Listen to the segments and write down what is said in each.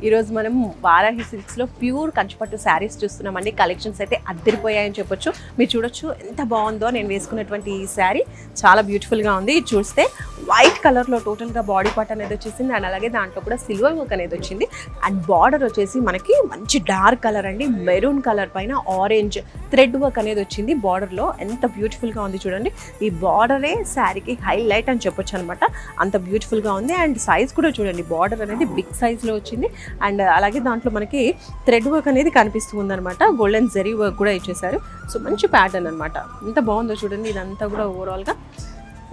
ఈరోజు మనం వారాహి సిల్క్స్లో ప్యూర్ కంచిపట్టు శారీస్ చూస్తున్నామండి. కలెక్షన్స్ అయితే అద్దరిపోయాయని చెప్పొచ్చు. మీరు చూడొచ్చు ఎంత బాగుందో. నేను వేసుకున్నటువంటి ఈ శారీ చాలా బ్యూటిఫుల్గా ఉంది. ఇది చూస్తే వైట్ కలర్లో టోటల్గా బాడీ పార్ట్ అనేది వచ్చేసింది అండ్ అలాగే దాంట్లో కూడా సిల్వర్ వర్క్ అనేది వచ్చింది అండ్ బార్డర్ వచ్చేసి మనకి మంచి డార్క్ కలర్ అండి, మెరూన్ కలర్ పైన ఆరెంజ్ థ్రెడ్ వర్క్ అనేది వచ్చింది బార్డర్లో. ఎంత బ్యూటిఫుల్గా ఉంది చూడండి. ఈ బార్డరే శారీకి హైలైట్ అని చెప్పొచ్చు అనమాట. అంత బ్యూటిఫుల్గా ఉంది అండ్ సైజ్ కూడా చూడండి. బార్డర్ అనేది బిగ్ సైజ్లో వచ్చింది అండ్ అలాగే దాంట్లో మనకి థ్రెడ్ వర్క్ అనేది కనిపిస్తుంది అనమాట. గోల్డెన్ జెరీ వర్క్ కూడా ఇచ్చేసారు. సో మంచి ప్యాటర్న్ అనమాట. ఎంత బాగుందో చూడండి. ఇదంతా కూడా ఓవరాల్గా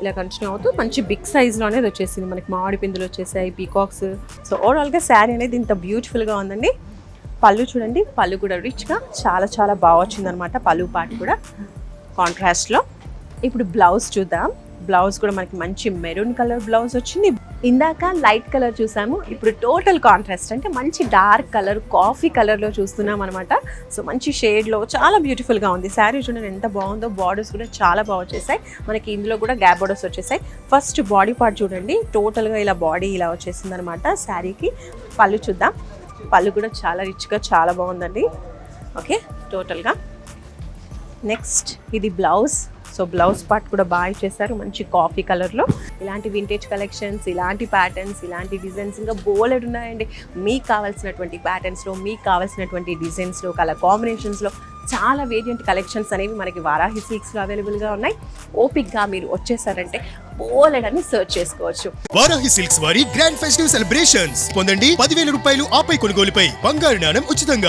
ఇలా కంటిన్యూ అవుతూ మంచి బిగ్ సైజ్లో అనేది వచ్చేసింది. మనకి మామిడి పిందులు వచ్చేసాయి, పీకాక్స్. సో ఓవరాల్గా శారీ అనేది ఇంత బ్యూటిఫుల్గా ఉందండి. పళ్ళు చూడండి, పళ్ళు కూడా రిచ్గా చాలా చాలా బాగా వచ్చిందనమాట. పళ్ళు పార్ట్ కూడా కాంట్రాస్ట్లో. ఇప్పుడు బ్లౌజ్ చూద్దాం. బ్లౌజ్ కూడా మనకి మంచి మెరూన్ కలర్ బ్లౌజ్ వచ్చింది. ఇందాక లైట్ కలర్ చూసాము, ఇప్పుడు టోటల్ కాంట్రాస్ట్ అంటే మంచి డార్క్ కలర్ కాఫీ కలర్లో చూస్తున్నాం అనమాట. సో మంచి షేడ్లో చాలా బ్యూటిఫుల్గా ఉంది. శారీ చూడండి ఎంత బాగుందో. బార్డర్స్ కూడా చాలా బాగా వచ్చేసాయి. మనకి ఇందులో కూడా గ్యాప్ బార్డర్స్ వచ్చేసాయి. ఫస్ట్ బాడీ పార్ట్ చూడండి, టోటల్గా ఇలా బాడీ ఇలా వచ్చేసింది అనమాట శారీకి. పళ్ళు చూద్దాం. పళ్ళు కూడా చాలా రిచ్గా చాలా బాగుందండి. ఓకే, టోటల్గా. నెక్స్ట్ ఇది బ్లౌజ్. సో బ్లౌజ్ పార్ట్ కూడా బాగా ఇచ్చేసారు మంచి కాఫీ కలర్లో. ఇలాంటి వింటేజ్ కలెక్షన్స్, ఇలాంటి ప్యాటర్న్స్, ఇలాంటి డిజైన్స్ ఇంకా బోలెడ్ ఉన్నాయండి. మీకు కావాల్సినటువంటి ప్యాటర్న్స్లో, మీకు కావాల్సినటువంటి డిజైన్స్లో, కలర్ కాంబినేషన్స్లో చాలా వేరియంట్ కలెక్షన్స్ అనేవి మనకి వారాహి సిల్క్స్లో అవైలబుల్గా ఉన్నాయి. ఓపిక్గా మీరు వచ్చేసారంటే బోలెడ్ అని సర్చ్ చేసుకోవచ్చు. వారాహి సిల్క్స్ వారి గ్రాండ్ ఫెస్టివ్ సెలబ్రేషన్స్ పొందండి. 10,000 రూపాయలు ఆపై కొనుగోలుపై బంగారు నాణెం ఉచితంగా.